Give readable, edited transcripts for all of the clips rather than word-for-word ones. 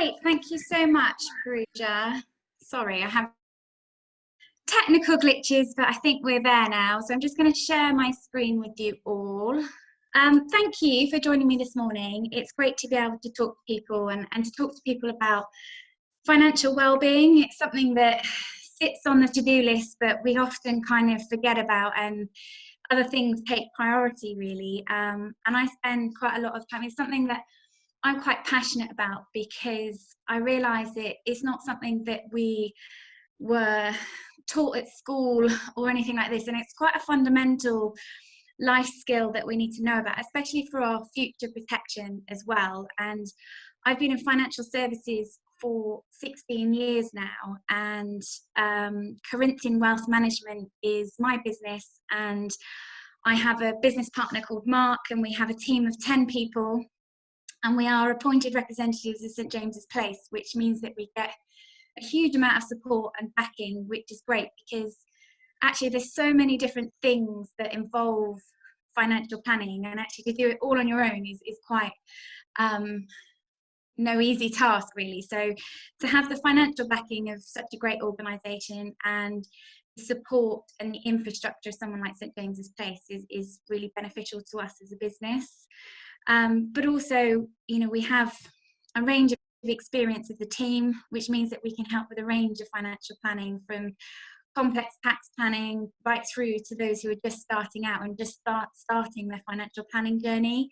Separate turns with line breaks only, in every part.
Great, thank you so much, Perugia. Sorry, I have technical glitches, but I think we're there now. So I'm just going to share my screen with you all. Thank you for joining me this morning. It's great to be able to talk to people and to talk to people about financial well-being. It's something that sits on the to-do list, but we often kind of forget about, and other things take priority, really. And I spend quite a lot of time. It's something that I'm quite passionate about because I realise it's not something that we were taught at school or anything like this, and it's quite a fundamental life skill that we need to know about, especially for our future protection as well. And I've been in financial services for 16 years now, and Corinthian Wealth Management is my business, and I have a business partner called Mark, and we have a team of 10 people, and we are appointed representatives of St James's Place, which means that we get a huge amount of support and backing, which is great because actually there's so many different things that involve financial planning, and actually to do it all on your own is quite no easy task, really. So to have the financial backing of such a great organisation and the support and the infrastructure of someone like St James's Place is really beneficial to us as a business. But also, you know, we have a range of experience as a team, which means that we can help with a range of financial planning, from complex tax planning right through to those who are just starting out and just starting their financial planning journey.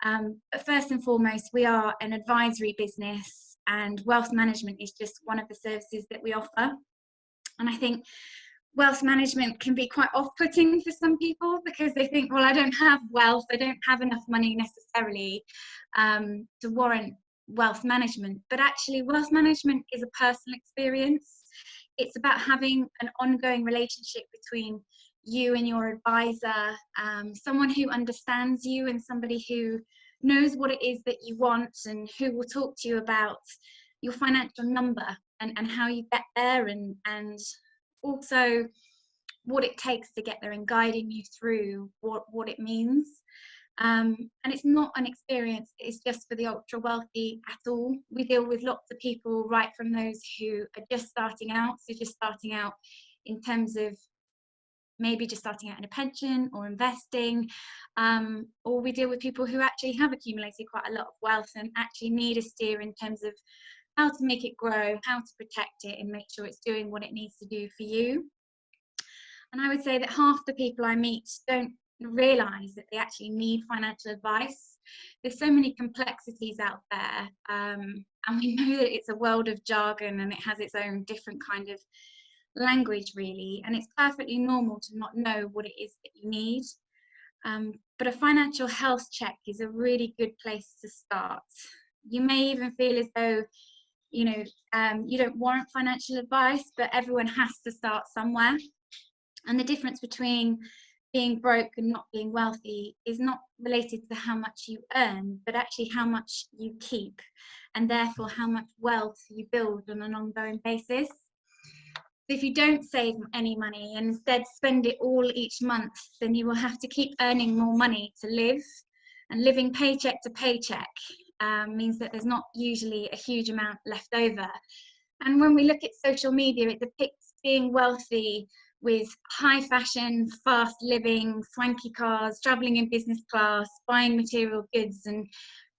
But first and foremost, we are an advisory business, and wealth management is just one of the services that we offer. And I think wealth management can be quite off-putting for some people because they think, well, I don't have wealth, I don't have enough money necessarily to warrant wealth management. But actually, wealth management is a personal experience. It's about having an ongoing relationship between you and your advisor, someone who understands you and somebody who knows what it is that you want and who will talk to you about your financial number and how you get there, and also what it takes to get there, and guiding you through what it means. And it's not an experience that is just for the ultra wealthy at all. We deal with lots of people, right from those who are just starting out, so just starting out in terms of maybe just starting out in a pension or investing, or we deal with people who actually have accumulated quite a lot of wealth and actually need a steer in terms of how to make it grow, how to protect it and make sure it's doing what it needs to do for you. And I would say that half the people I meet don't realise that they actually need financial advice. There's so many complexities out there, and we know that it's a world of jargon and it has its own different kind of language, really, and it's perfectly normal to not know what it is that you need. But a financial health check is a really good place to start. You may even feel as though, you know, you don't warrant financial advice, but everyone has to start somewhere. And the difference between being broke and not being wealthy is not related to how much you earn, but actually how much you keep, and therefore how much wealth you build on an ongoing basis. If you don't save any money and instead spend it all each month, then you will have to keep earning more money to live, and living paycheck to paycheck means that there's not usually a huge amount left over. And when we look at social media, it depicts being wealthy with high fashion, fast living, swanky cars, traveling in business class, buying material goods, and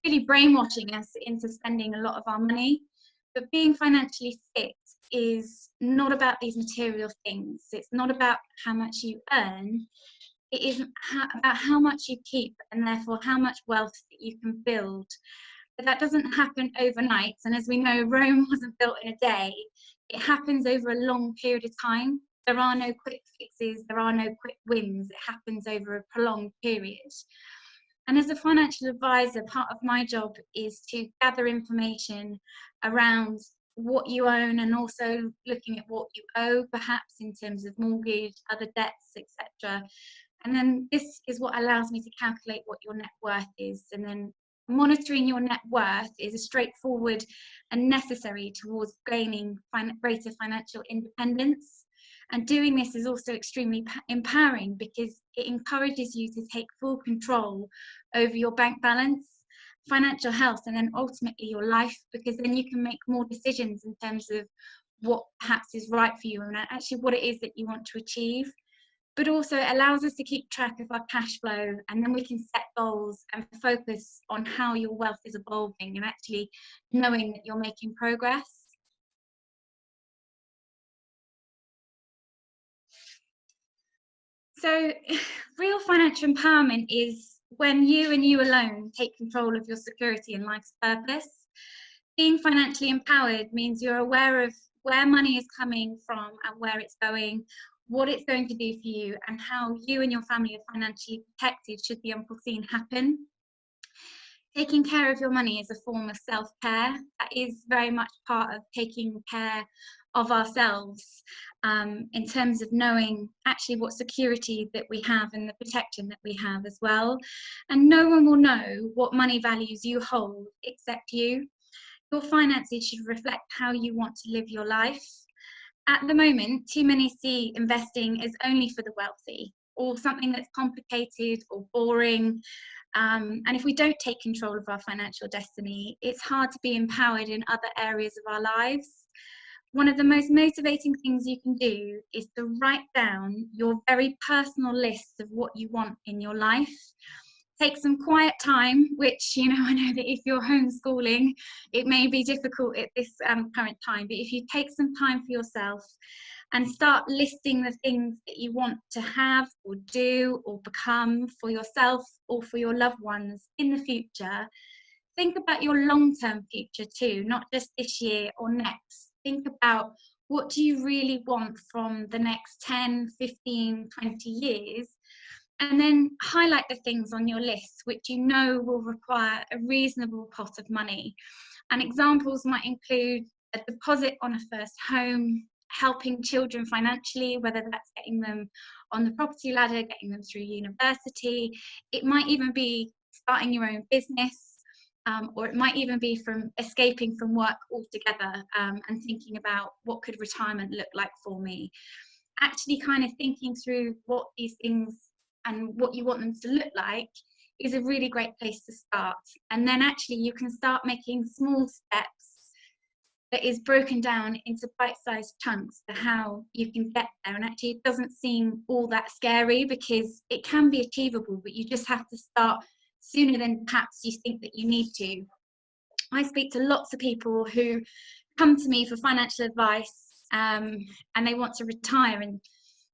really brainwashing us into spending a lot of our money. But being financially fit is not about these material things. It's not about how much you earn. It is about how much you keep, and therefore how much wealth that you can build. But that doesn't happen overnight. And as we know, Rome wasn't built in a day. It happens over a long period of time. There are no quick fixes. There are no quick wins. It happens over a prolonged period. And as a financial advisor, part of my job is to gather information around what you own, and also looking at what you owe, perhaps in terms of mortgage, other debts, etc. And then this is what allows me to calculate what your net worth is. And then monitoring your net worth is a straightforward and necessary towards gaining greater financial independence. And doing this is also extremely empowering because it encourages you to take full control over your bank balance. financial health, and then ultimately your life, because then you can make more decisions in terms of what perhaps is right for you and actually what it is that you want to achieve. But also it allows us to keep track of our cash flow, and then we can set goals and focus on how your wealth is evolving and actually knowing that you're making progress. So real financial empowerment is when you and you alone take control of your security and life's purpose. Being financially empowered means you're aware of where money is coming from and where it's going, what it's going to do for you, and how you and your family are financially protected should the unforeseen happen. Taking care of your money is a form of self-care. That is very much part of taking care of ourselves, in terms of knowing actually what security that we have and the protection that we have as well. And no one will know what money values you hold except you. Your finances should reflect how you want to live your life. At the moment, too many see investing as only for the wealthy, or something that's complicated or boring. And if we don't take control of our financial destiny, it's hard to be empowered in other areas of our lives. One of the most motivating things you can do is to write down your very personal list of what you want in your life. Take some quiet time, which, you know, I know that if you're homeschooling, it may be difficult at this current time, but if you take some time for yourself and start listing the things that you want to have or do or become for yourself or for your loved ones in the future, think about your long-term future too, not just this year or next. Think about, what do you really want from the next 10, 15, 20 years? And then highlight the things on your list which you know will require a reasonable pot of money. And examples might include a deposit on a first home, helping children financially, whether that's getting them on the property ladder, getting them through university. It might even be starting your own business, or it might even be from escaping from work altogether, and thinking about, what could retirement look like for me? Actually kind of thinking through what these things and what you want them to look like is a really great place to start. And then actually you can start making small steps that is broken down into bite-sized chunks for how you can get there. And actually it doesn't seem all that scary, because it can be achievable, but you just have to start sooner than perhaps you think that you need to. I speak to lots of people who come to me for financial advice, and they want to retire in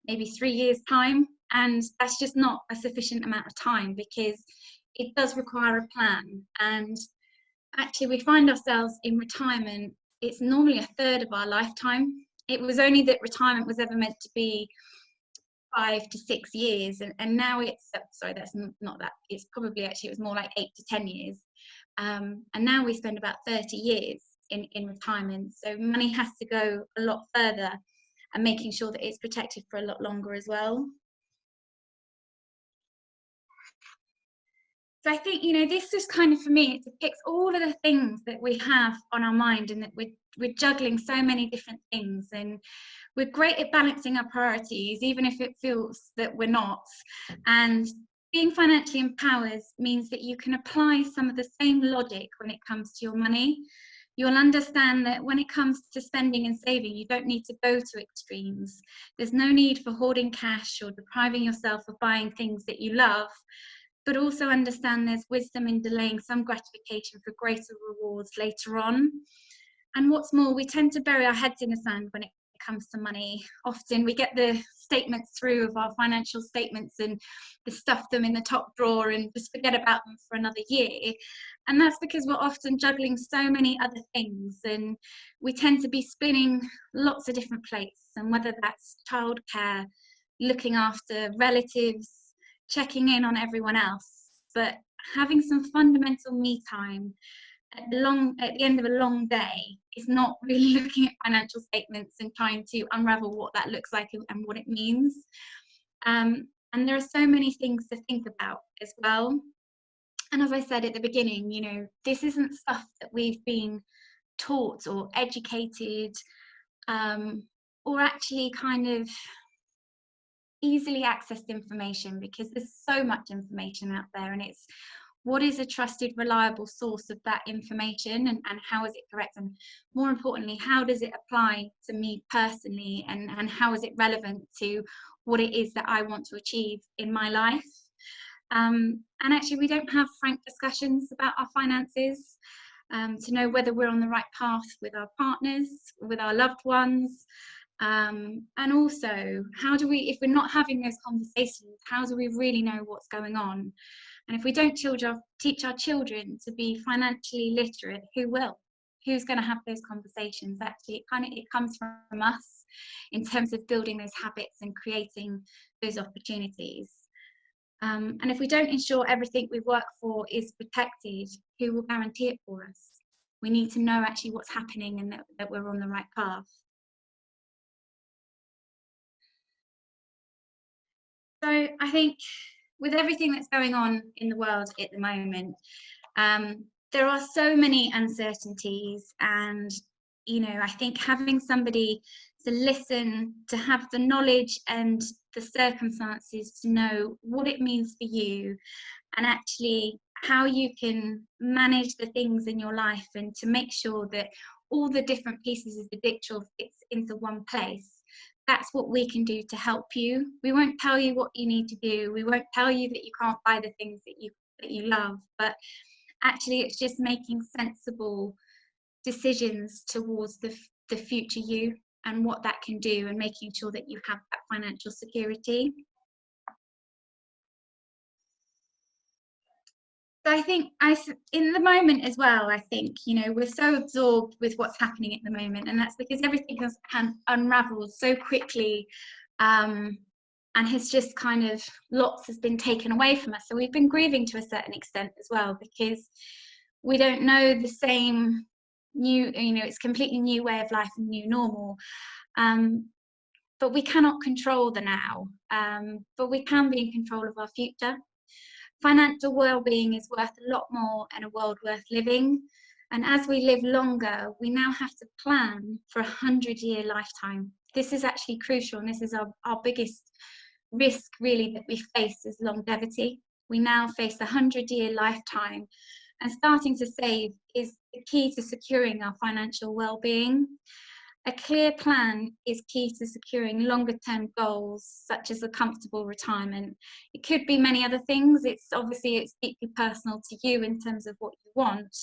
maybe 3 years' time, and that's just not a sufficient amount of time, because it does require a plan. And actually we find ourselves in retirement, it's normally a third of our lifetime. It was only that retirement was ever meant to be 5 to 6 years, and now it's, sorry, that's not that, it's probably, actually it was more like 8 to 10 years, and now we spend about 30 years in retirement. So money has to go a lot further, and making sure that it's protected for a lot longer as well. So I think, you know, this is kind of, for me, it depicts all of the things that we have on our mind, and that we're juggling so many different things, and we're great at balancing our priorities, even if it feels that we're not. And being financially empowered means that you can apply some of the same logic when it comes to your money. You'll understand that when it comes to spending and saving, you don't need to go to extremes. There's no need for hoarding cash or depriving yourself of buying things that you love, but also understand there's wisdom in delaying some gratification for greater rewards later on. And what's more, we tend to bury our heads in the sand when it comes to money. Often we get the statements through of our financial statements and stuff them in the top drawer and just forget about them for another year. And that's because we're often juggling so many other things, and we tend to be spinning lots of different plates, and whether that's childcare, looking after relatives, checking in on everyone else, but having some fundamental me time at the end of a long day is not really looking at financial statements and trying to unravel what that looks like and what it means. And there are so many things to think about as well. And as I said at the beginning, you know, this isn't stuff that we've been taught or educated, or actually kind of easily accessed information, because there's so much information out there, and it's What is a trusted, reliable source of that information, and how is it correct? And more importantly, how does it apply to me personally, and how is it relevant to what it is that I want to achieve in my life? And actually, we don't have frank discussions about our finances to know whether we're on the right path with our partners, with our loved ones. And also, how do we, if we're not having those conversations, how do we really know what's going on? And if we don't teach our children to be financially literate, who will? Who's going to have those conversations? Actually, it comes from us in terms of building those habits and creating those opportunities. And if we don't ensure everything we work for is protected, who will guarantee it for us? We need to know actually what's happening and that we're on the right path. So I think with everything that's going on in the world at the moment, there are so many uncertainties, and I think having somebody to listen, to have the knowledge and the circumstances to know what it means for you, and actually how you can manage the things in your life, and to make sure that all the different pieces of the jigsaw fits into one place. That's what we can do to help you. We won't tell you what you need to do. We won't tell you that you can't buy the things that you love, but actually it's just making sensible decisions towards the future you, and what that can do, and making sure that you have that financial security. So I think in the moment as well, I think, we're so absorbed with what's happening at the moment, and that's because everything has unraveled so quickly, and has just kind of, lots has been taken away from us. So we've been grieving to a certain extent as well, because we don't know the same new, it's completely new way of life and new normal. But we cannot control the now, but we can be in control of our future. Financial well-being is worth a lot more in a world worth living. And as we live longer, we now have to plan for a 100-year lifetime. This is actually crucial, and this is our biggest risk really that we face, is longevity. We now face a 100-year lifetime, and starting to save is the key to securing our financial well-being. A clear plan is key to securing longer term goals, such as a comfortable retirement. It could be many other things. It's deeply personal to you in terms of what you want.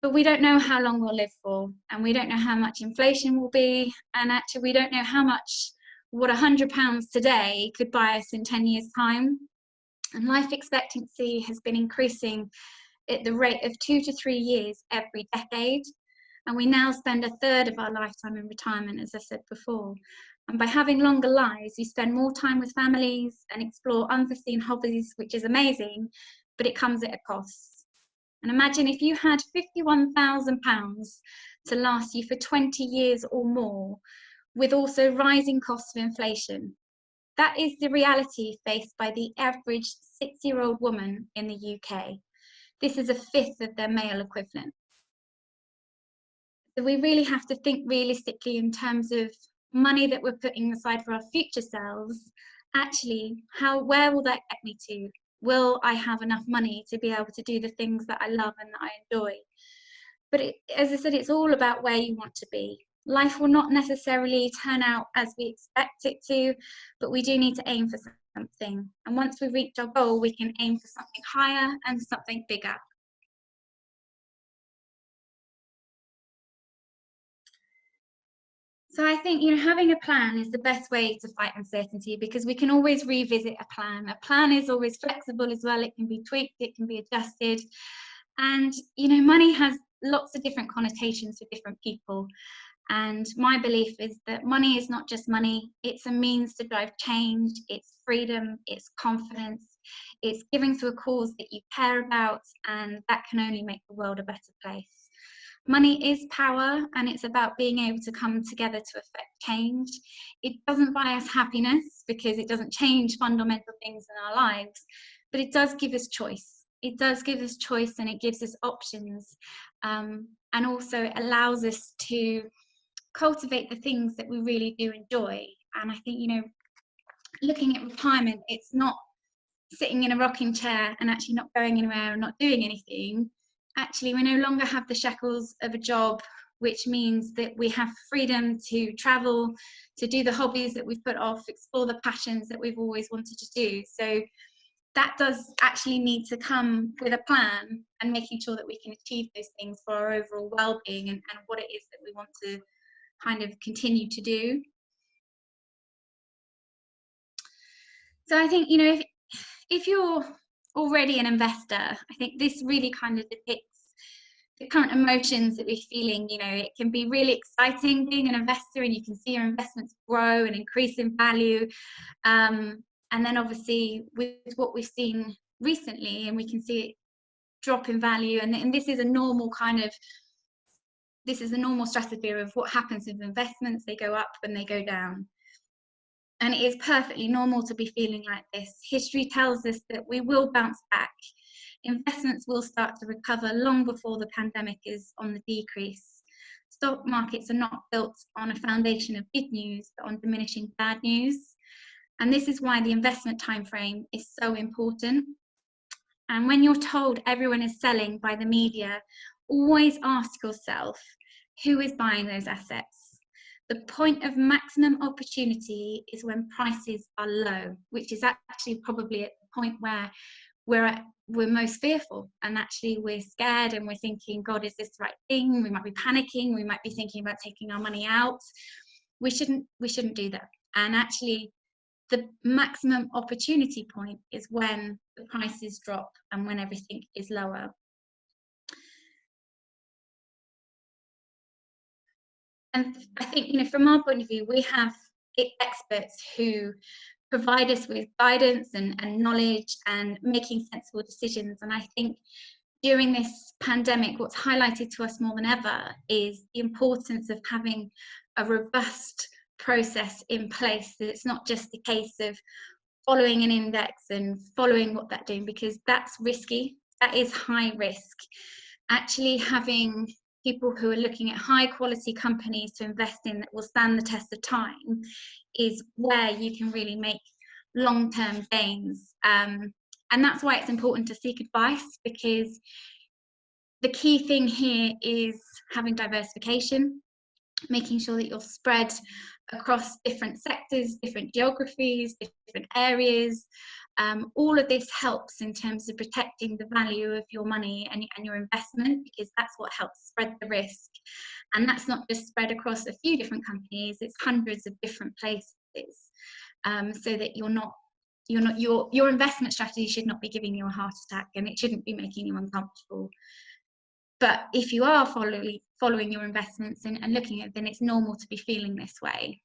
But we don't know how long we'll live for, and we don't know how much inflation will be, and actually we don't know how much what £100 today could buy us in 10 years' time. And life expectancy has been increasing at the rate of 2 to 3 years every decade. And we now spend a third of our lifetime in retirement, as I said before. And by having longer lives, we spend more time with families and explore unforeseen hobbies, which is amazing, but it comes at a cost. And imagine if you had £51,000 to last you for 20 years or more, with also rising costs of inflation. That is the reality faced by the average 6-year-old woman in the UK. This is a fifth of their male equivalent. So we really have to think realistically in terms of money that we're putting aside for our future selves. Actually, where will that get me to? Will I have enough money to be able to do the things that I love and that I enjoy? But as I said, it's all about where you want to be. Life will not necessarily turn out as we expect it to, but we do need to aim for something. And once we reach our goal, we can aim for something higher and something bigger. So I think, having a plan is the best way to fight uncertainty, because we can always revisit a plan. A plan is always flexible as well. It can be tweaked, it can be adjusted. And, money has lots of different connotations for different people. And my belief is that money is not just money. It's a means to drive change. It's freedom, it's confidence, it's giving to a cause that you care about, and that can only make the world a better place. Money is power, and it's about being able to come together to affect change. It doesn't buy us happiness, because it doesn't change fundamental things in our lives, but it does give us choice. It does give us choice, and it gives us options, and also allows us to cultivate the things that we really do enjoy. And I think, looking at retirement, it's not sitting in a rocking chair and actually not going anywhere and not doing anything, actually we no longer have the shackles of a job, which means that we have freedom to travel, to do the hobbies that we've put off, explore the passions that we've always wanted to do. So that does actually need to come with a plan and making sure that we can achieve those things for our overall well-being and what it is that we want to kind of continue to do. So I think, you know, if you're already an investor, I think this really kind of depicts the current emotions that we're feeling. You know, it can be really exciting being an investor, and you can see your investments grow and increase in value. And then obviously with what we've seen recently, and we can see it drop in value, and this is a normal stratosphere of what happens with investments. They go up and they go down. And it is perfectly normal to be feeling like this. History tells us that we will bounce back. Investments will start to recover long before the pandemic is on the decrease. Stock markets are not built on a foundation of good news, but on diminishing bad news. And this is why the investment time frame is so important. And when you're told everyone is selling by the media, always ask yourself, who is buying those assets? The point of maximum opportunity is when prices are low, which is actually probably at the point where we're most fearful, and actually we're scared and we're thinking, God, is this the right thing? We might be panicking, we might be thinking about taking our money out. We shouldn't do that. And actually the maximum opportunity point is when the prices drop and when everything is lower. And I think, you know, from our point of view, we have experts who provide us with guidance and knowledge and making sensible decisions. And I think during this pandemic, what's highlighted to us more than ever is the importance of having a robust process in place. That it's not just a case of following an index and following what they're doing, because that's risky. That is high risk. Actually having people who are looking at high quality companies to invest in that will stand the test of time is where you can really make long-term gains. And that's why it's important to seek advice, because the key thing here is having diversification, making sure that you're spread across different sectors, different geographies, different areas. All of this helps in terms of protecting the value of your money and your investment, because that's what helps spread the risk. And that's not just spread across a few different companies, it's hundreds of different places. So that your investment strategy should not be giving you a heart attack, and it shouldn't be making you uncomfortable. But if you are following your investments and looking at it, then it's normal to be feeling this way.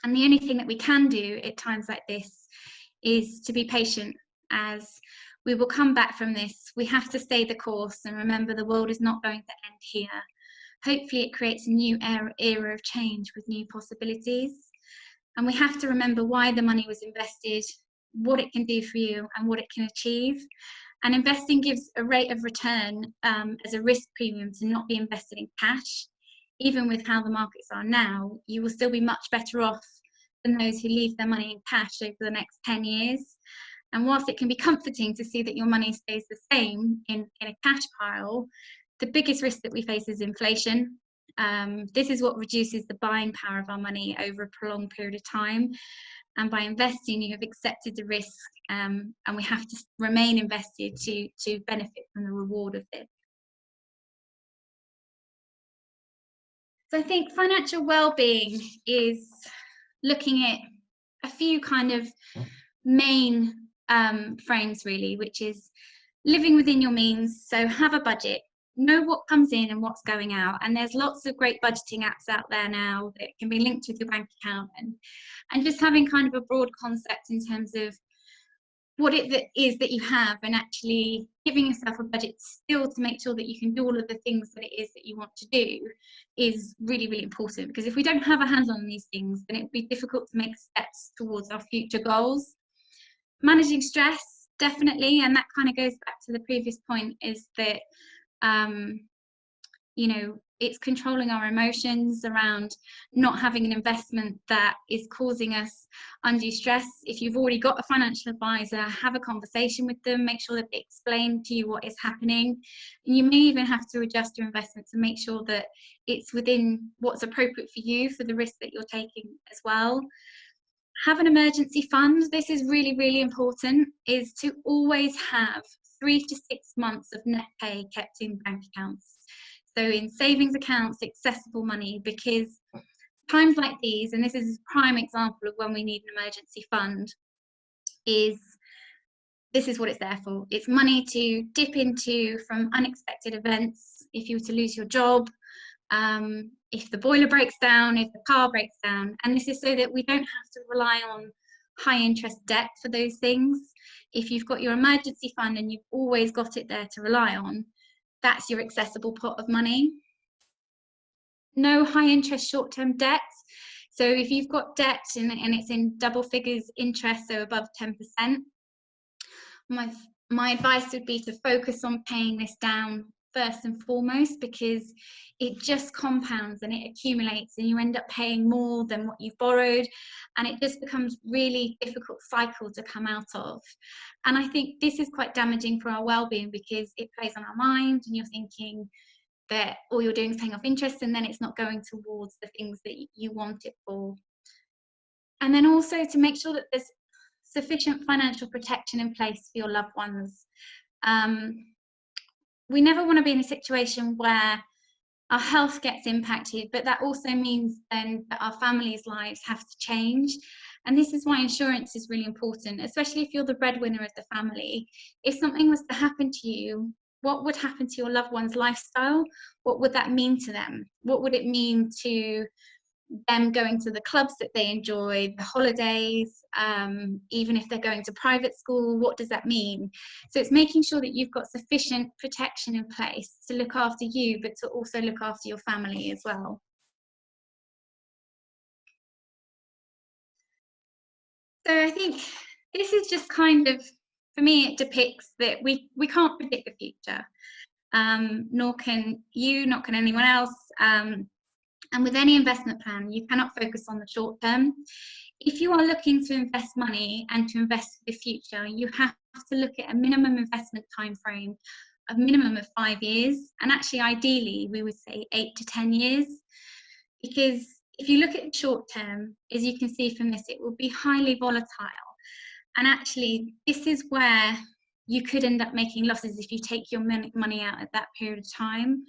And the only thing that we can do at times like this is to be patient, as we will come back from this. We have to stay the course and remember the world is not going to end here. Hopefully it creates a new era of change with new possibilities. And we have to remember why the money was invested, what it can do for you and what it can achieve. And investing gives a rate of return as a risk premium to not be invested in cash. Even with how the markets are now, you will still be much better off than those who leave their money in cash over the next 10 years. And whilst it can be comforting to see that your money stays the same in a cash pile, the biggest risk that we face is inflation. This is what reduces the buying power of our money over a prolonged period of time. And by investing, you have accepted the risk, and we have to remain invested to benefit from the reward of it. So I think financial well-being is looking at a few kind of main frames really, which is living within your means. So have a budget, know what comes in and what's going out. And there's lots of great budgeting apps out there now that can be linked with your bank account, and just having kind of a broad concept in terms of what it is that you have, and actually giving yourself a budget still to make sure that you can do all of the things that it is that you want to do is really, really important. Because if we don't have a handle on these things, then it would be difficult to make steps towards our future goals. Managing stress, definitely, and that kind of goes back to the previous point, is that you know, it's controlling our emotions around not having an investment that is causing us undue stress. If you've already got a financial advisor, have a conversation with them, make sure that they explain to you what is happening. And you may even have to adjust your investments and make sure that it's within what's appropriate for you, for the risk that you're taking as well. Have an emergency fund. This is really, really important, is to always have 3 to 6 months of net pay kept in bank accounts. So in savings accounts, accessible money, because times like these, and this is a prime example of when we need an emergency fund, this is what it's there for. It's money to dip into from unexpected events. If you were to lose your job, if the boiler breaks down, if the car breaks down, and this is so that we don't have to rely on high interest debt for those things. If you've got your emergency fund and you've always got it there to rely on, that's your accessible pot of money. No high interest short-term debt. So if you've got debt and it's in double figures interest, so above 10%, my advice would be to focus on paying this down first and foremost, because it just compounds and it accumulates and you end up paying more than what you've borrowed, and it just becomes really difficult cycle to come out of. And I think this is quite damaging for our well-being, because it plays on our mind and you're thinking that all you're doing is paying off interest and then it's not going towards the things that you want it for. And then also to make sure that there's sufficient financial protection in place for your loved ones. We never want to be in a situation where our health gets impacted, but that also means then that our families' lives have to change. And this is why insurance is really important, especially if you're the breadwinner of the family. If something was to happen to you, what would happen to your loved one's lifestyle? What would that mean to them? What would it mean to them going to the clubs that they enjoy, the holidays, even if they're going to private school? What does that mean? So it's making sure that you've got sufficient protection in place to look after you, but to also look after your family as well. So I think this is just kind of, for me, it depicts that we can't predict the future, nor can you, nor can anyone else. And with any investment plan, you cannot focus on the short term. If you are looking to invest money and to invest for the future, you have to look at a minimum investment time frame, a minimum of 5 years, and actually ideally we would say 8 to 10 years, because if you look at the short term, as you can see from this, it will be highly volatile. And actually, this is where you could end up making losses if you take your money out at that period of time.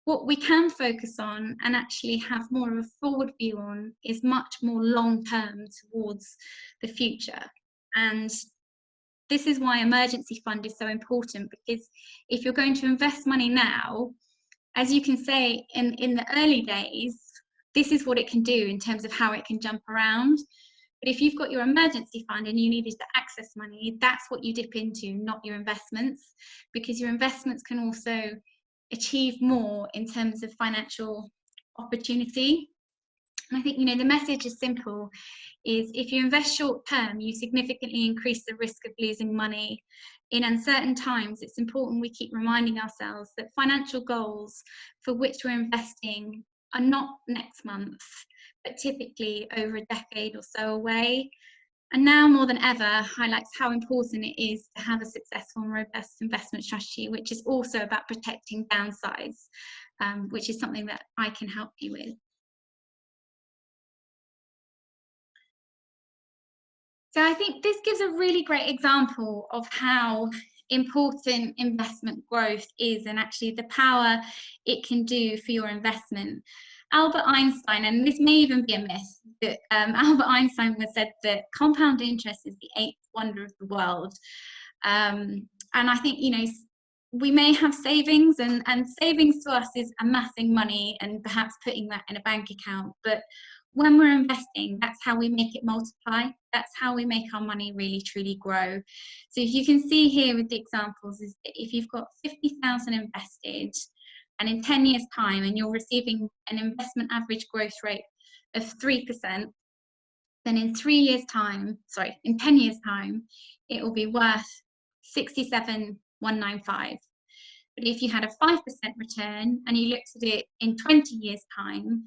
What we can focus on and actually have more of a forward view on is much more long term towards the future. And this is why emergency fund is so important, because if you're going to invest money now, as you can say in the early days, this is what it can do in terms of how it can jump around. But if you've got your emergency fund and you needed to access money, that's what you dip into, not your investments, because your investments can also achieve more in terms of financial opportunity. And I think, you know, the message is simple, is if you invest short term, you significantly increase the risk of losing money. In uncertain times, it's important we keep reminding ourselves that financial goals for which we're investing are not next month, but typically over a decade or so away. And now more than ever highlights how important it is to have a successful and robust investment strategy, which is also about protecting downsides, which is something that I can help you with. So I think this gives a really great example of how important investment growth is, and actually the power it can do for your investment. Albert Einstein, and this may even be a myth, but Albert Einstein was said that compound interest is the 8th wonder of the world. And I think, you know, we may have savings, and savings to us is amassing money and perhaps putting that in a bank account. But when we're investing, that's how we make it multiply. That's how we make our money really truly grow. So if you can see here with the examples, is that if you've got 50,000 invested, and in 10 years time, and you're receiving an investment average growth rate of 3%, then in 10 years time, it will be worth 67,195. But if you had a 5% return and you looked at it in 20 years' time,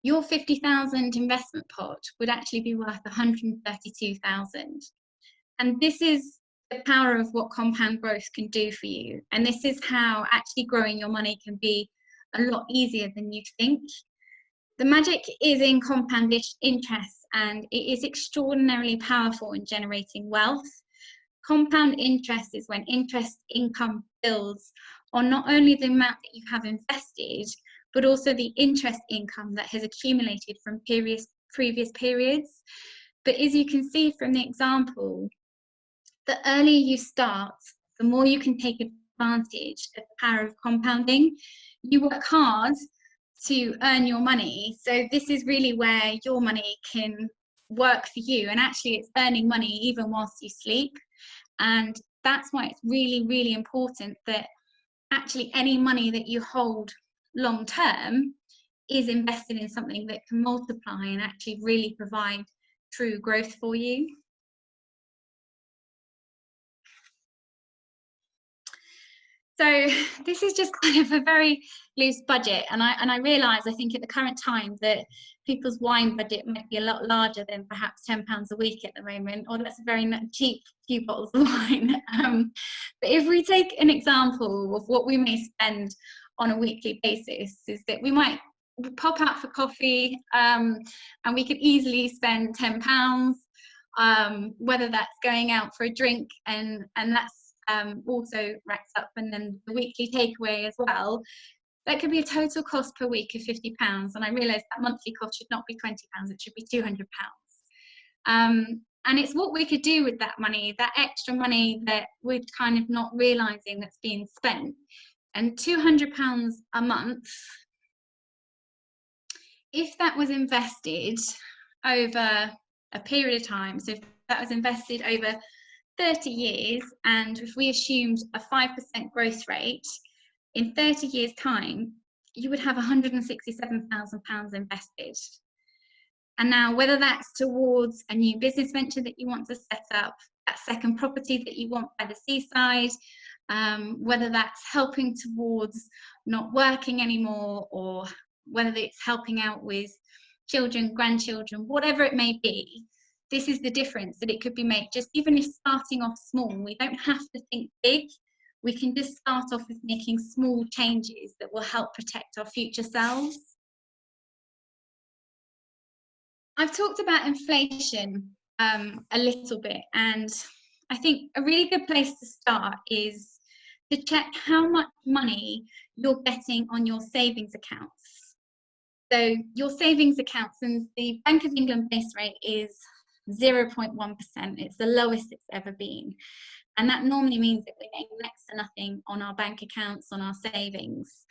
your 50,000 investment pot would actually be worth 132,000. And this is the power of what compound growth can do for you. And this is how actually growing your money can be a lot easier than you think. The magic is in compound interest, and it is extraordinarily powerful in generating wealth. Compound interest is when interest income builds on not only the amount that you have invested, but also the interest income that has accumulated from previous periods. But as you can see from the example, the earlier you start, the more you can take advantage of the power of compounding. You work hard to earn your money, so this is really where your money can work for you, and actually it's earning money even whilst you sleep. And that's why it's really, really important that actually any money that you hold long term is invested in something that can multiply and actually really provide true growth for you. So this is just kind of a very loose budget, and I realise, I think at the current time, that people's wine budget might be a lot larger than perhaps £10 a week at the moment, or that's a very cheap few bottles of wine. But if we take an example of what we may spend on a weekly basis, is that we might pop out for coffee, and we could easily spend £10, whether that's going out for a drink, and that's also racks up, and then the weekly takeaway as well. That could be a total cost per week of £50, and I realise that monthly cost should not be £20, it should be £200. And it's what we could do with that money, that extra money that we're kind of not realising that's being spent. And £200 a month, if that was invested over a period of time, so if that was invested over 30 years, and if we assumed a 5% growth rate, in 30 years' time, you would have £167,000 invested. And now, whether that's towards a new business venture that you want to set up, that second property that you want by the seaside, whether that's helping towards not working anymore, or whether it's helping out with children, grandchildren, whatever it may be, this is the difference that it could be made. Just even if starting off small, we don't have to think big. We can just start off with making small changes that will help protect our future selves. I've talked about inflation a little bit, and I think a really good place to start is to check how much money you're getting on your savings accounts. So your savings accounts, and the Bank of England base rate is 0.1%. It's the lowest it's ever been. And that normally means that we're getting next to nothing on our bank accounts, on our savings.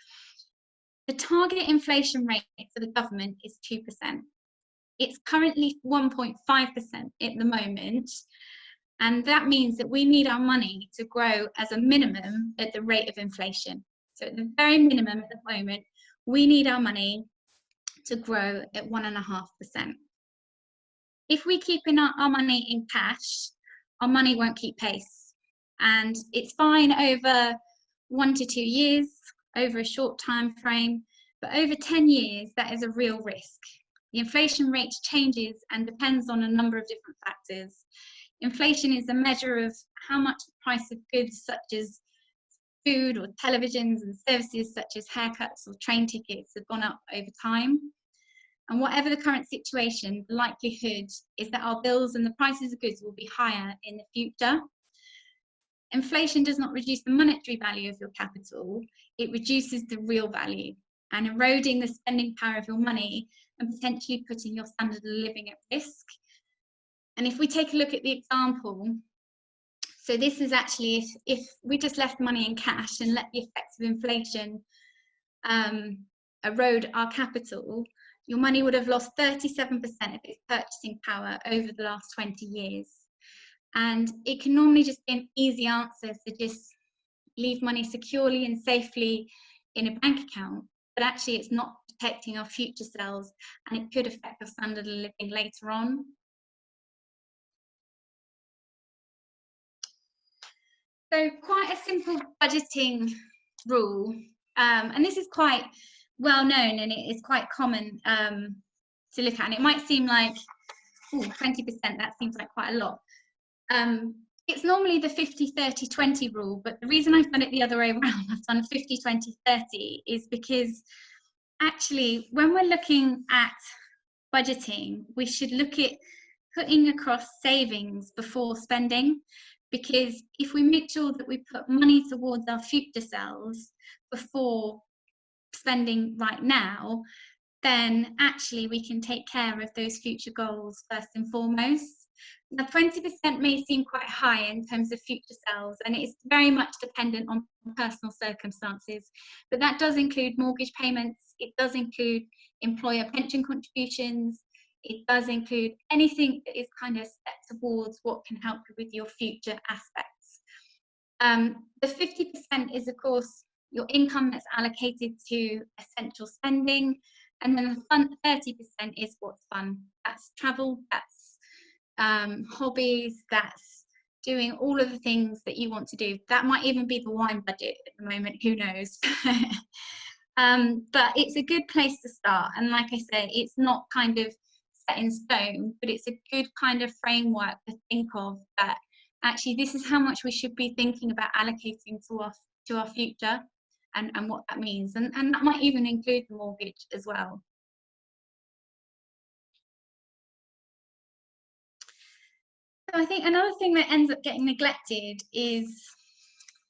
The target inflation rate for the government is 2%. It's currently 1.5% at the moment. And that means that we need our money to grow as a minimum at the rate of inflation. So at the very minimum at the moment, we need our money to grow at 1.5%. If we keep our money in cash, our money won't keep pace. And it's fine over 1 to 2 years, over a short time frame, but over 10 years, that is a real risk. The inflation rate changes and depends on a number of different factors. Inflation is a measure of how much the price of goods such as food or televisions and services such as haircuts or train tickets have gone up over time. And whatever the current situation, the likelihood is that our bills and the prices of goods will be higher in the future. Inflation does not reduce the monetary value of your capital, it reduces the real value, and eroding the spending power of your money and potentially putting your standard of living at risk. And if we take a look at the example, so this is actually if we just left money in cash and let the effects of inflation erode our capital, your money would have lost 37% of its purchasing power over the last 20 years. And it can normally just be an easy answer to just leave money securely and safely in a bank account, but actually it's not protecting our future selves, and it could affect our standard of living later on. So quite a simple budgeting rule, and this is quite well known and it is quite common to look at, and it might seem like, ooh, 20%, that seems like quite a lot. It's normally the 50-30-20 rule, but the reason I've done it the other way around, I've done 50-20-30, is because actually when we're looking at budgeting, we should look at putting across savings before spending, because if we make sure that we put money towards our future selves before spending right now, then actually we can take care of those future goals first and foremost. Now, 20% may seem quite high in terms of future selves, and it's very much dependent on personal circumstances, but that does include mortgage payments, it does include employer pension contributions, it does include anything that is kind of set towards what can help you with your future aspects. The 50% is, of course, your income that's allocated to essential spending, and then the fun 30% is what's fun. That's travel, that's hobbies, that's doing all of the things that you want to do. That might even be the wine budget at the moment, who knows. But it's a good place to start, and like I say, it's not kind of set in stone, but it's a good kind of framework to think of, that actually this is how much we should be thinking about allocating to our future, and what that means, and that might even include the mortgage as well. So I think another thing that ends up getting neglected is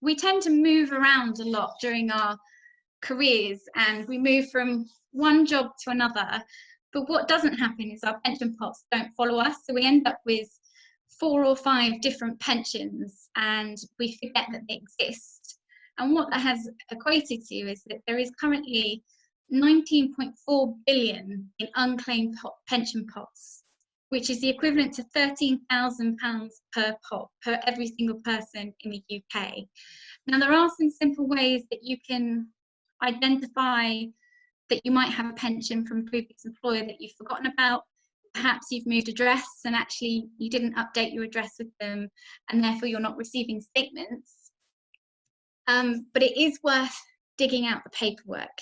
we tend to move around a lot during our careers, and we move from one job to another, but what doesn't happen is our pension pots don't follow us, so we end up with 4 or 5 different pensions and we forget that they exist. And what that has equated to is that there is currently 19.4 billion in unclaimed pension pots, which is the equivalent to £13,000 per pot per every single person in the UK. Now, there are some simple ways that you can identify that you might have a pension from a previous employer that you've forgotten about. Perhaps you've moved address and actually you didn't update your address with them, and therefore you're not receiving statements. But it is worth digging out the paperwork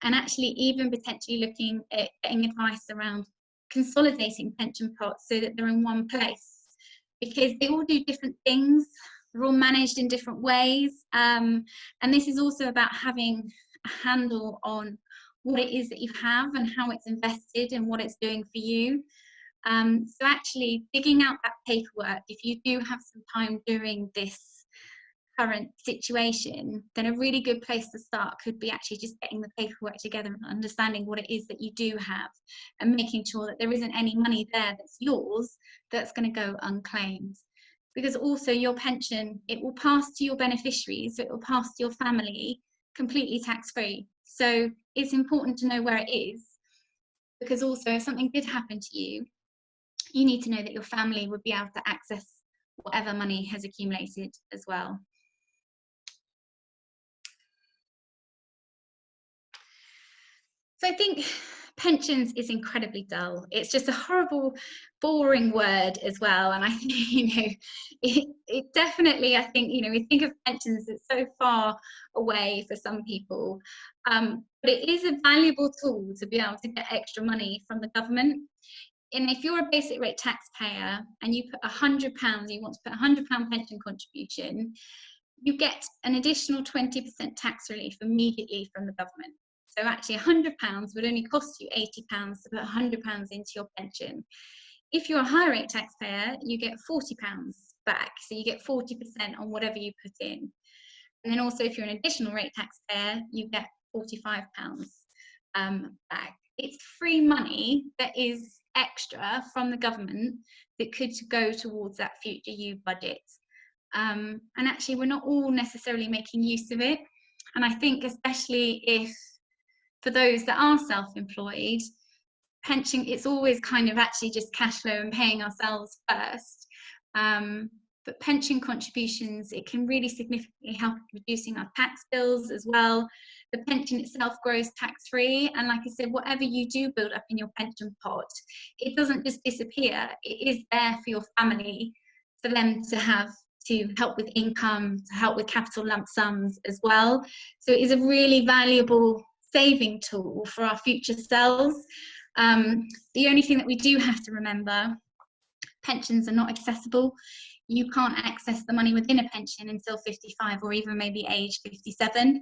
and actually even potentially looking at getting advice around consolidating pension pots so that they're in one place, because they all do different things, they're all managed in different ways, and this is also about having a handle on what it is that you have and how it's invested and what it's doing for you. So actually digging out that paperwork, if you do have some time during this current situation, then a really good place to start could be actually just getting the paperwork together and understanding what it is that you do have, and making sure that there isn't any money there that's yours that's going to go unclaimed. Because also your pension, it will pass to your beneficiaries, so it will pass to your family completely tax-free. So it's important to know where it is, because also if something did happen to you, you need to know that your family would be able to access whatever money has accumulated as well. So I think pensions is incredibly dull. It's just a horrible, boring word as well. And I think, it definitely, I think, we think of pensions, it's so far away for some people. But it is a valuable tool to be able to get extra money from the government. And if you're a basic rate taxpayer and you put £100, you want to put £100 pension contribution, you get an additional 20% tax relief immediately from the government. So actually £100 would only cost you £80 to put £100 into your pension. If you're a high rate taxpayer, you get £40 back. So you get 40% on whatever you put in. And then also if you're an additional rate taxpayer, you get £45 back. It's free money that is extra from the government that could go towards that future you budget. And actually we're not all necessarily making use of it. And I think especially if, for those that are self-employed, pension, it's always kind of actually just cash flow and paying ourselves first. But pension contributions, it can really significantly help reducing our tax bills as well. The pension itself grows tax-free, and like I said, whatever you do build up in your pension pot, it doesn't just disappear. It is there for your family, for them to have to help with income, to help with capital lump sums as well. So it is a really valuable saving tool for our future selves. The only thing that we do have to remember, pensions are not accessible. You can't access the money within a pension until 55 or even maybe age 57.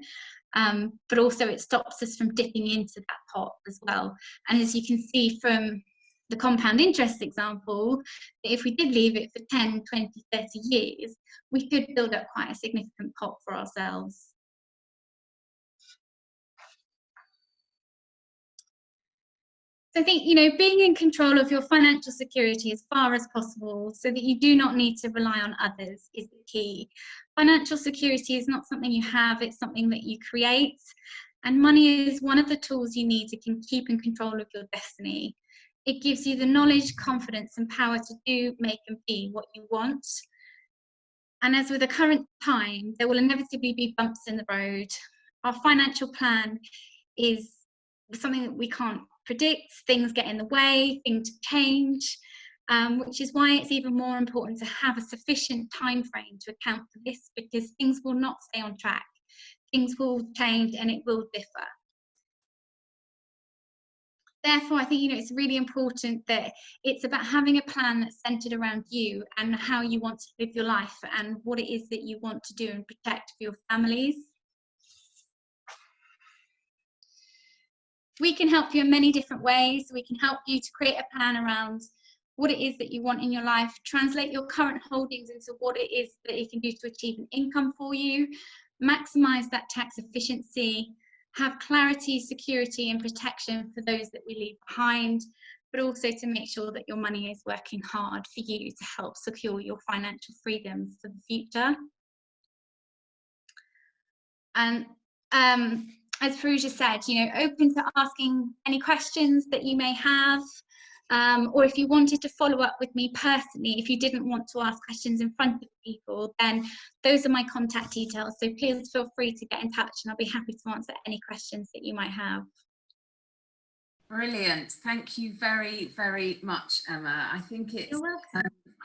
But also it stops us from dipping into that pot as well. And as you can see from the compound interest example, if we did leave it for 10, 20, 30 years, we could build up quite a significant pot for ourselves. So I think, you know, being in control of your financial security as far as possible so that you do not need to rely on others is the key. Financial security is not something you have, it's something that you create. And money is one of the tools you need to keep in control of your destiny. It gives you the knowledge, confidence, and power to do, make, and be what you want. And as with the current time, there will inevitably be bumps in the road. Our financial plan is something that we can't predict. Things get in the way, things change, which is why it's even more important to have a sufficient time frame to account for this, because things will not stay on track. Things will change and it will differ. Therefore, I think, you know, it's really important that it's about having a plan that's centered around you and how you want to live your life and what it is that you want to do and protect for your families. We can help you in many different ways. We can help you to create a plan around what it is that you want in your life, translate your current holdings into what it is that you can do to achieve an income for you, maximize that tax efficiency, have clarity, security, and protection for those that we leave behind, but also to make sure that your money is working hard for you to help secure your financial freedoms for the future. And as Perugia said, you know, open to asking any questions that you may have, or if you wanted to follow up with me personally, if you didn't want to ask questions in front of people, then those are my contact details. So please feel free to get in touch and I'll be happy to answer any questions that you might have.
Brilliant. Thank you very, very much, Emma. I think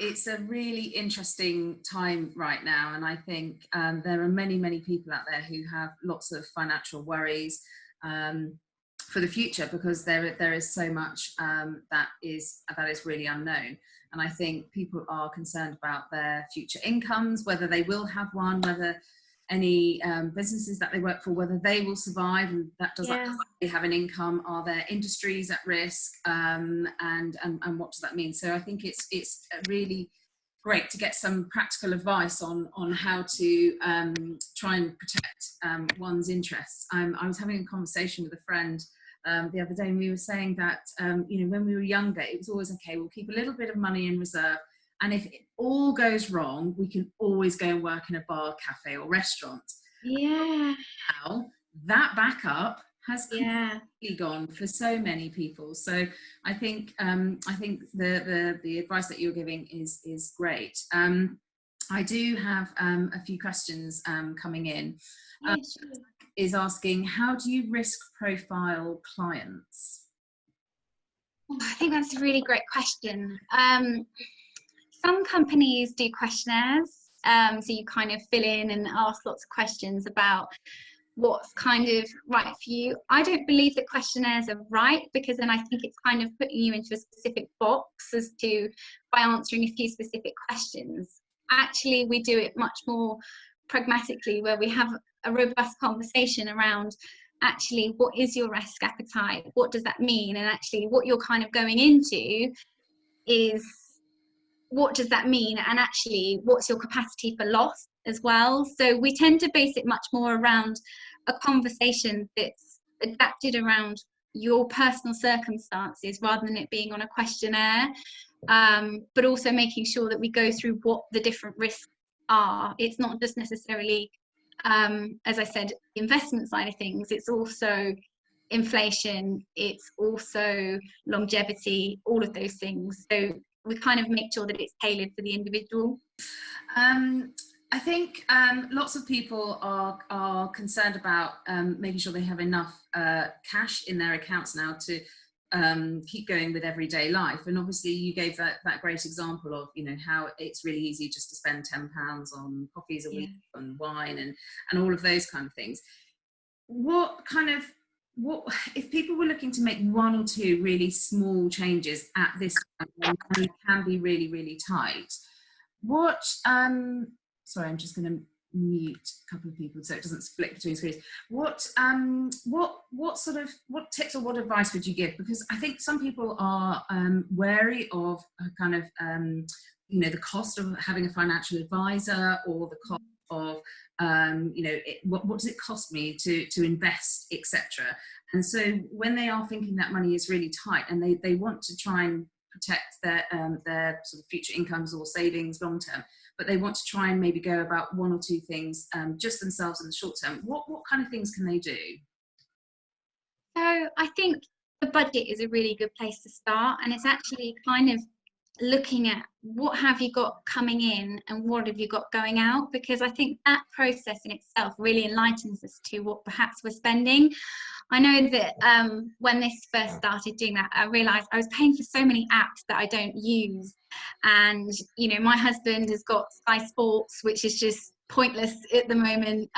it's a really interesting time right now. And I think there are many, many people out there who have lots of financial worries for the future, because there is so much that is really unknown. And I think people are concerned about their future incomes, whether they will have one, whether any businesses that they work for, whether they will survive, and that does that they have an income, are there industries at risk, and what does that mean? So I think it's really great to get some practical advice on how to try and protect one's interests. I was having a conversation with a friend the other day, and we were saying that you know, when we were younger, it was always okay, we'll keep a little bit of money in reserve, and if it all goes wrong, we can always go and work in a bar, cafe, or restaurant.
Yeah.
Now that backup has completely gone for so many people. So I think the advice that you're giving is great. I do have a few questions coming in. Is asking, how do you risk profile clients?
I think that's a really great question. Some companies do questionnaires, so you kind of fill in and ask lots of questions about what's kind of right for you. I don't believe that questionnaires are right, because then I think it's kind of putting you into a specific box as to by answering a few specific questions. Actually, we do it much more pragmatically, where we have a robust conversation around actually what is your risk appetite, what does that mean, and actually what you're kind of going into is what does that mean, and actually what's your capacity for loss as well. So we tend to base it much more around a conversation that's adapted around your personal circumstances rather than it being on a questionnaire, but also making sure that we go through what the different risks are. It's not just necessarily as I said, the investment side of things, it's also inflation, it's also longevity, all of those things. So we kind of make sure that it's tailored for the individual.
I think lots of people are concerned about making sure they have enough cash in their accounts now to keep going with everyday life. And obviously you gave that great example of, you know, how it's really easy just to spend £10 on coffees a week, on wine and all of those kind of things. What if people were looking to make one or two really small changes at this time when money can be really, really tight, what sorry, I'm just going to mute a couple of people so it doesn't split between screens. What tips or what advice would you give? Because I think some people are wary of kind of you know, the cost of having a financial advisor, or the cost of you know, what does it cost me to invest, etc. And so when they are thinking that money is really tight and they want to try and protect their sort of future incomes or savings long term, but they want to try and maybe go about one or two things just themselves in the short term, what kind of things can they do?
So I think the budget is a really good place to start, and it's actually kind of looking at what have you got coming in and what have you got going out, because I think that process in itself really enlightens us to what perhaps we're spending. I know that when this first started doing that, I realised I was paying for so many apps that I don't use. And, you know, my husband has got Sky Sports, which is just pointless at the moment,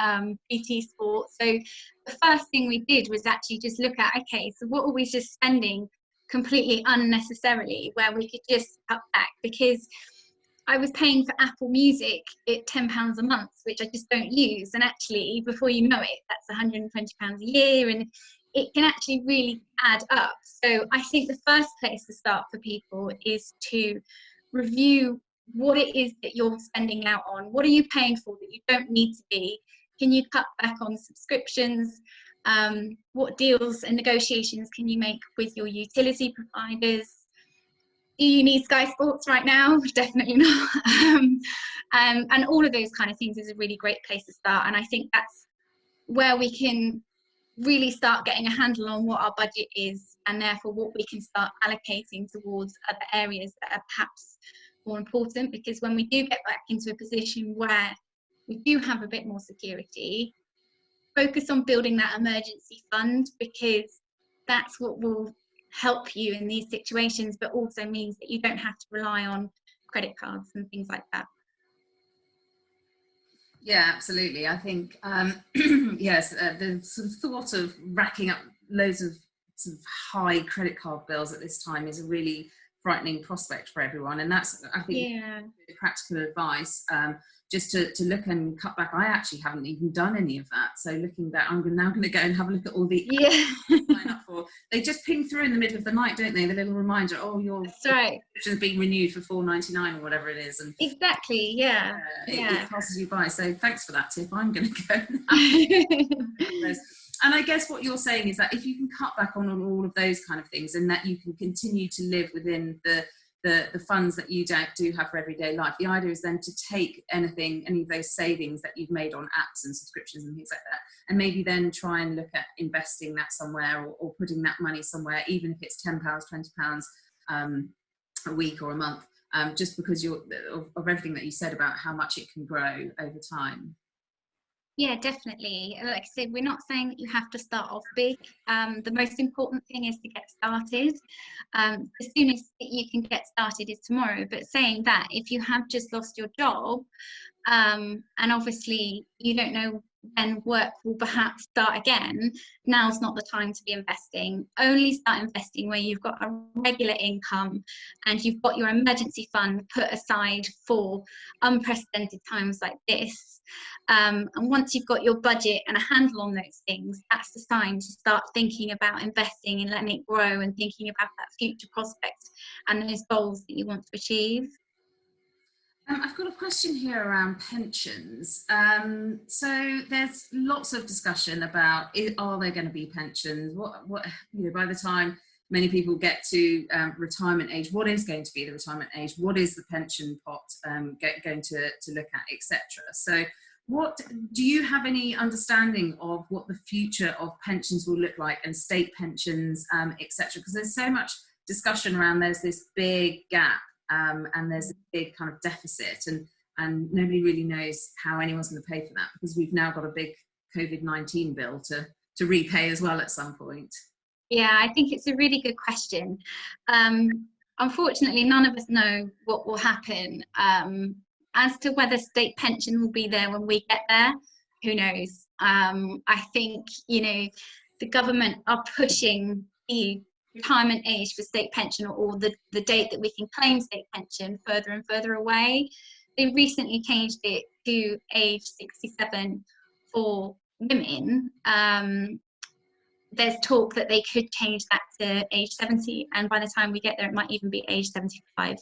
BT Sports. So the first thing we did was actually just look at, okay, so what are we just spending completely unnecessarily, where we could just cut back? Because I was paying for Apple Music at £10 a month, which I just don't use. And actually, before you know it, that's £120 a year, and it can actually really add up. So I think the first place to start for people is to review what it is that you're spending out on. What are you paying for that you don't need to be? Can you cut back on subscriptions? What deals and negotiations can you make with your utility providers? Do you need Sky Sports right now? Definitely not. And all of those kind of things is a really great place to start. And I think that's where we can really start getting a handle on what our budget is, and therefore what we can start allocating towards other areas that are perhaps more important. Because when we do get back into a position where we do have a bit more security, focus on building that emergency fund, because that's what will help you in these situations, but also means that you don't have to rely on credit cards and things like that.
Yeah, absolutely. I think yes, the sort of thought of racking up loads of sort of high credit card bills at this time is a really frightening prospect for everyone, and that's, I think, practical advice. Just to look and cut back. I actually haven't even done any of that. So looking back, I'm now going to go and have a look at all the sign up for. They just ping through in the middle of the night, don't they? The little reminder, oh, your subscription's being renewed for $4.99 or whatever it is. And
exactly, yeah.
It passes you by. So thanks for that tip. I'm going to go now. And I guess what you're saying is that if you can cut back on all of those kind of things, and that you can continue to live within the funds that you do have for everyday life, the idea is then to take any of those savings that you've made on apps and subscriptions and things like that, and maybe then try and look at investing that somewhere, or putting that money somewhere, even if it's £10, £20 a week or a month, just because of everything that you said about how much it can grow over time.
Yeah, definitely. Like I said, we're not saying that you have to start off big. The most important thing is to get started. The soonest that you can get started is tomorrow. But saying that, if you have just lost your job, and obviously you don't know when work will perhaps start again, now's not the time to be investing. Only start investing where you've got a regular income and you've got your emergency fund put aside for unprecedented times like this. And once you've got your budget and a handle on those things, that's the time to start thinking about investing and letting it grow, and thinking about that future prospect and those goals that you want to achieve.
I've got a question here around pensions. So there's lots of discussion about, are there going to be pensions? What by the time many people get to retirement age, what is going to be the retirement age? What is the pension pot going to look at, etc. So what do you have any understanding of what the future of pensions will look like, and state pensions, etc.? Because there's so much discussion around, there's this big gap. And there's a big kind of deficit, and nobody really knows how anyone's going to pay for that, because we've now got a big COVID-19 bill to repay as well at some point.
Yeah, I think it's a really good question. Unfortunately, none of us know what will happen. As to whether state pension will be there when we get there, who knows? I think, the government are pushing the retirement age for state pension, or the date that we can claim state pension, further and further away. They recently changed it to age 67 for women. There's talk that they could change that to age 70, and by the time we get there it might even be age 75.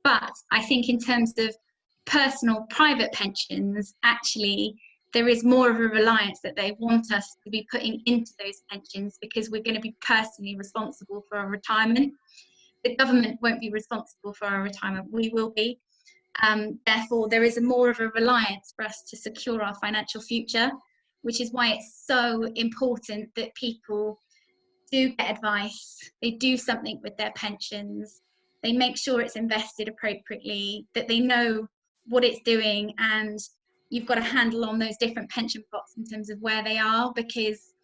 But I think in terms of personal private pensions, actually there is more of a reliance that they want us to be putting into those pensions, because we're going to be personally responsible for our retirement. The government won't be responsible for our retirement, we will be. Therefore there is more of a reliance for us to secure our financial future, which is why it's so important that people do get advice, they do something with their pensions, they make sure it's invested appropriately, that they know what it's doing, and you've got a handle on those different pension pots in terms of where they are, because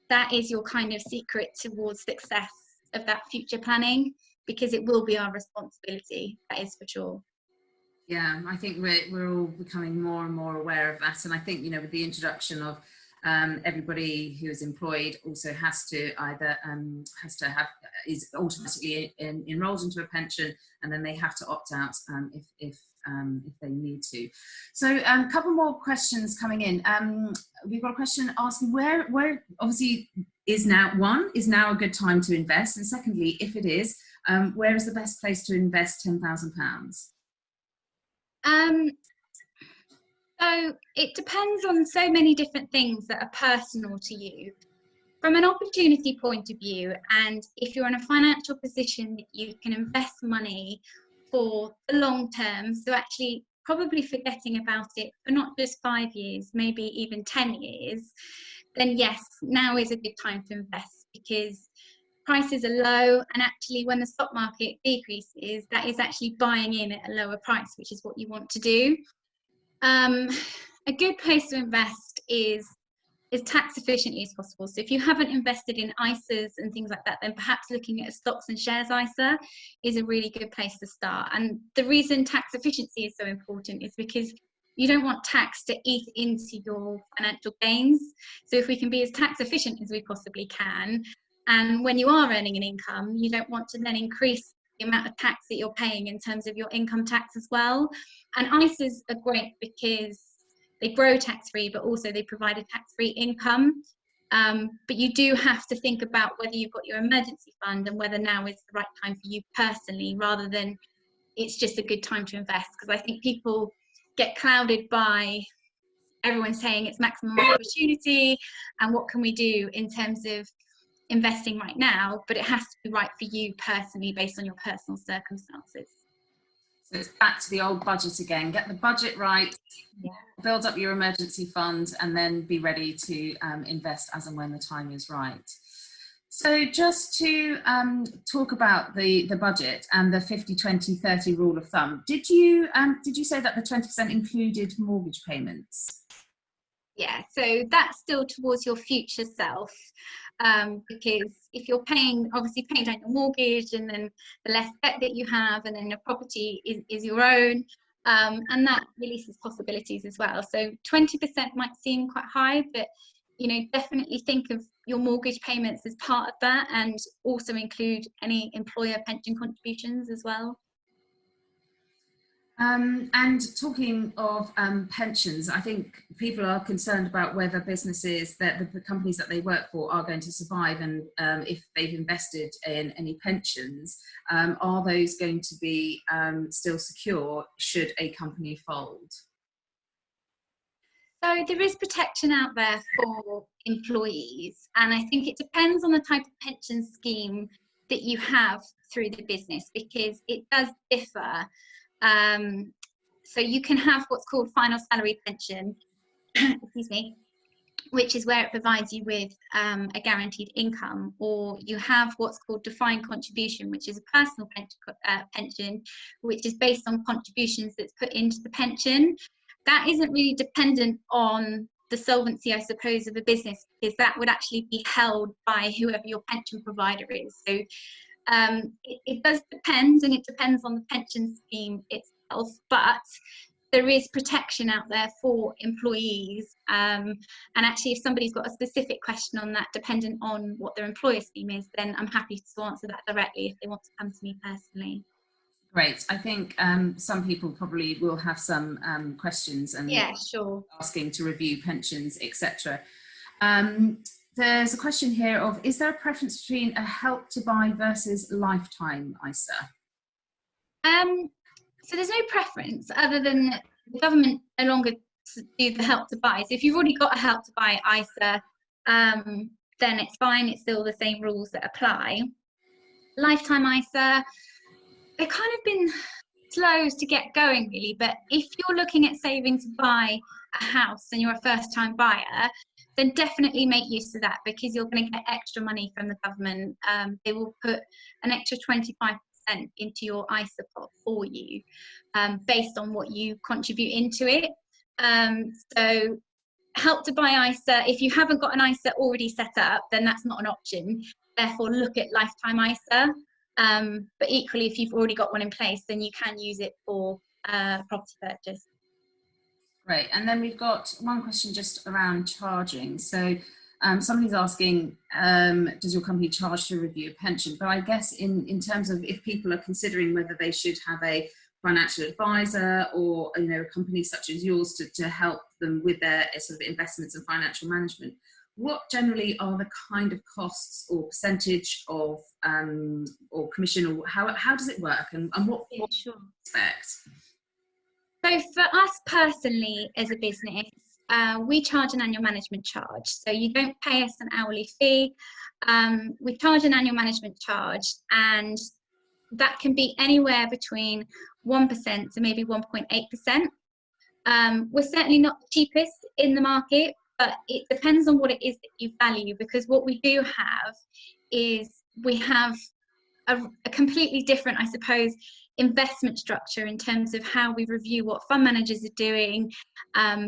that is your kind of secret towards success of that future planning, because it will be our responsibility, that is for sure.
Yeah, I think we're all becoming more and more aware of that, and I think, with the introduction of everybody who is employed also has to either is automatically enrolled into a pension, and then they have to opt out if they need to. So a couple more questions coming in. We've got a question asking where obviously is now a good time to invest, and secondly, if it is, where is the best place to invest £10,000?
So it depends on so many different things that are personal to you. From an opportunity point of view, and if you're in a financial position that you can invest money for the long term, so actually probably forgetting about it for not just 5 years, maybe even 10 years, then yes, now is a good time to invest, because prices are low, and actually when the stock market decreases, that is actually buying in at a lower price, which is what you want to do. A good place to invest is as tax efficiently as possible. So if you haven't invested in ISAs and things like that, then perhaps looking at a stocks and shares ISA is a really good place to start. And the reason tax efficiency is so important is because you don't want tax to eat into your financial gains. So if we can be as tax efficient as we possibly can, and when you are earning an income, you don't want to then increase the amount of tax that you're paying in terms of your income tax as well. And ISAs are great because they grow tax-free, but also they provide a tax-free income. But you do have to think about whether you've got your emergency fund and whether now is the right time for you personally, rather than it's just a good time to invest. Because I think people get clouded by everyone saying it's maximum opportunity and what can we do in terms of investing right now, but it has to be right for you personally based on your personal circumstances.
So it's back to the old budget again. Get the budget right, build up your emergency fund, and then be ready to invest as and when the time is right. So just to talk about the budget and the 50-20-30 rule of thumb, did you say that the 20% included mortgage payments?
Yeah, so that's still towards your future self, because if you're obviously paying down your mortgage, and then the less debt that you have, and then the property is your own, and that releases possibilities as well. So 20% might seem quite high, but definitely think of your mortgage payments as part of that, and also include any employer pension contributions as well.
And talking of pensions, I think people are concerned about whether businesses, that the companies that they work for, are going to survive, and if they've invested in any pensions, are those going to be still secure should a company fold?
So there is protection out there for employees, and I think it depends on the type of pension scheme that you have through the business, because it does differ. So you can have what's called final salary pension, excuse me, which is where it provides you with a guaranteed income, or you have what's called defined contribution, which is a personal pension, which is based on contributions that's put into the pension. That isn't really dependent on the solvency, I suppose, of a business, because that would actually be held by whoever your pension provider is. So it does depend, and it depends on the pension scheme itself, but there is protection out there for employees. And actually, if somebody's got a specific question on that, dependent on what their employer scheme is, then I'm happy to answer that directly if they want to come to me personally.
Great. I think some people probably will have some questions and asking to review pensions, etc. There's a question here of, is there a preference between a help to buy versus lifetime ISA?
So there's no preference other than the government no longer do the help to buy. So if you've already got a help to buy ISA, then it's fine. It's still the same rules that apply. Lifetime ISA, they've kind of been slow to get going really, but if you're looking at saving to buy a house and you're a first time buyer, then definitely make use of that, because you're going to get extra money from the government. They will put an extra 25% into your ISA pot for you, based on what you contribute into it. So help to buy ISA, if you haven't got an ISA already set up, then that's not an option. Therefore, look at lifetime ISA. But equally, if you've already got one in place, then you can use it for property purchase.
Great. And then we've got one question just around charging. So somebody's asking, does your company charge to review a pension? But I guess in terms of if people are considering whether they should have a financial advisor or, you know, a company such as yours to help them with their sort of investments and financial management, what generally are the kind of costs or percentage of or commission, or how does it work, and what do you expect?
So for us personally as a business, we charge an annual management charge. So you don't pay us an hourly fee. We charge an annual management charge, and that can be anywhere between 1% to maybe 1.8%. We're certainly not the cheapest in the market, but it depends on what it is that you value, because what we do have is we have a completely different, I suppose, investment structure in terms of how we review what fund managers are doing,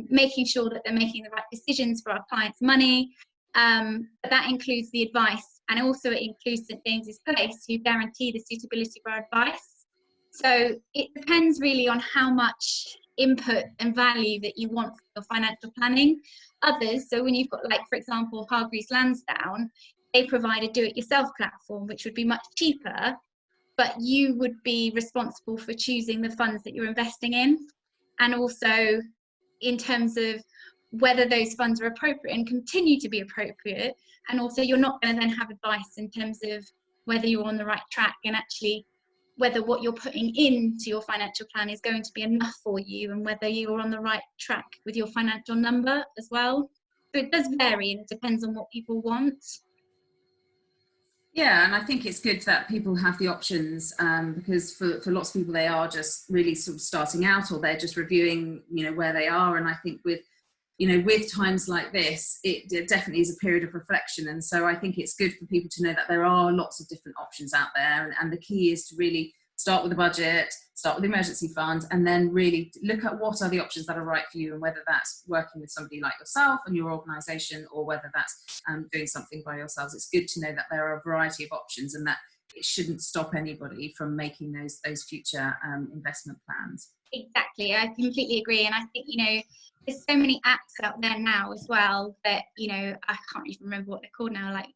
making sure that they're making the right decisions for our clients' money. But that includes the advice, and also it includes St James's Place, who guarantee the suitability of our advice. So it depends really on how much input and value that you want for your financial planning. Others, so when you've got, like, for example, Hargreaves Lansdown, they provide a do-it-yourself platform, which would be much cheaper, but you would be responsible for choosing the funds that you're investing in, and also in terms of whether those funds are appropriate and continue to be appropriate. And also you're not going to then have advice in terms of whether you're on the right track, and actually whether what you're putting into your financial plan is going to be enough for you, and whether you're on the right track with your financial number as well. So it does vary, and it depends on what people want.
Yeah, and I think it's good that people have the options, because for lots of people, they are just really sort of starting out, or they're just reviewing, you know, where they are. And I think with, you know, with times like this, it definitely is a period of reflection. And so I think it's good for people to know that there are lots of different options out there. And the key is to really start with a budget, start with the emergency fund, and then really look at what are the options that are right for you, and whether that's working with somebody like yourself and your organisation, or whether that's doing something by yourselves. It's good to know that there are a variety of options, and that it shouldn't stop anybody from making those future investment plans.
Exactly, I completely agree. And I think, you know, there's so many apps out there now as well that, you know, I can't even remember what they're called now, like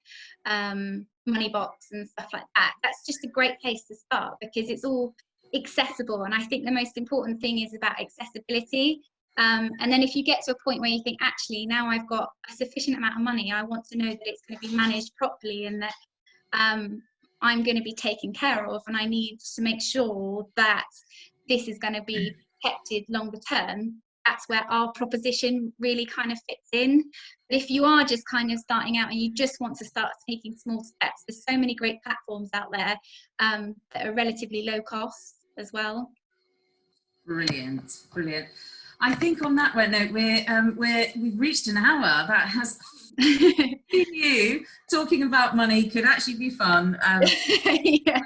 Moneybox and stuff like that. That's just a great place to start, because it's all accessible. And I think the most important thing is about accessibility. And then if you get to a point where you think, actually, now I've got a sufficient amount of money, I want to know that it's going to be managed properly, and that I'm going to be taken care of, and I need to make sure that this is going to be protected longer term. That's where our proposition really kind of fits in. But if you are just kind of starting out and you just want to start taking small steps, there's so many great platforms out there that are relatively low cost as well.
Brilliant, brilliant. I think on that note, we've reached an hour. That has you talking about money could actually be fun.
Yeah.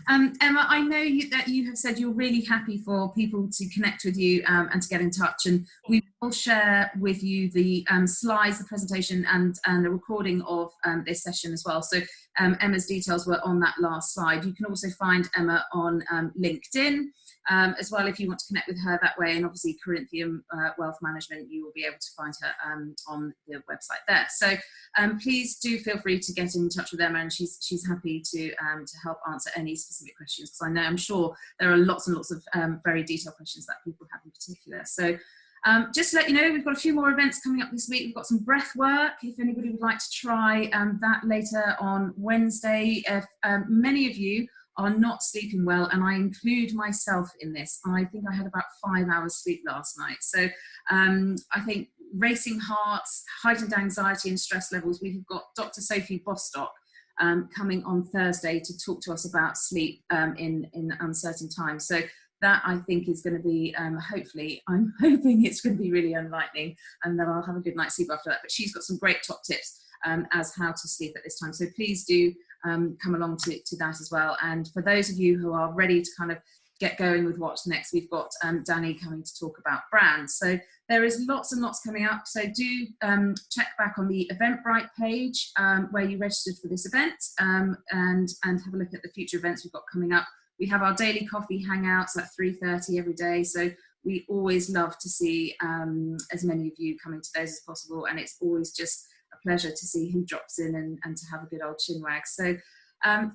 Emma, I know that you have said you're really happy for people to connect with you and to get in touch, and we I'll share with you the slides, the presentation, and the recording of this session as well. So Emma's details were on that last slide. You can also find Emma on LinkedIn as well if you want to connect with her that way. And obviously Corinthian Wealth Management, you will be able to find her on the website there. So please do feel free to get in touch with Emma, and she's happy to help answer any specific questions, because I'm sure there are lots and lots of very detailed questions that people have in particular. So just to let you know, we've got a few more events coming up this week. We've got some breath work, if anybody would like to try that later on Wednesday. If many of you are not sleeping well, and I include myself in this, I think I had about 5 hours sleep last night. So I think racing hearts, heightened anxiety and stress levels, we've got Dr. Sophie Bostock coming on Thursday to talk to us about sleep in uncertain times. So that, I think, is going to be, hopefully, I'm hoping it's going to be really enlightening, and then I'll have a good night's sleep after that. But she's got some great top tips as how to sleep at this time. So please do come along to that as well. And for those of you who are ready to kind of get going with what's next, we've got Danny coming to talk about brands. So there is lots and lots coming up. So do check back on the Eventbrite page where you registered for this event, and have a look at the future events we've got coming up. We have our daily coffee hangouts at 3:30 every day. So we always love to see as many of you coming to those as possible. And it's always just a pleasure to see who drops in and to have a good old chinwag. So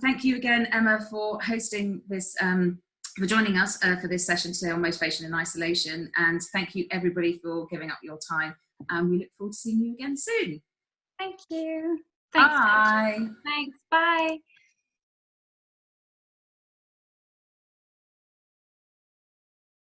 thank you again, Emma, for hosting this, for joining us for this session today on motivation in isolation. And thank you everybody for giving up your time. And we look forward to seeing you again soon.
Thank you. Thanks.
Bye.
Thanks. Bye.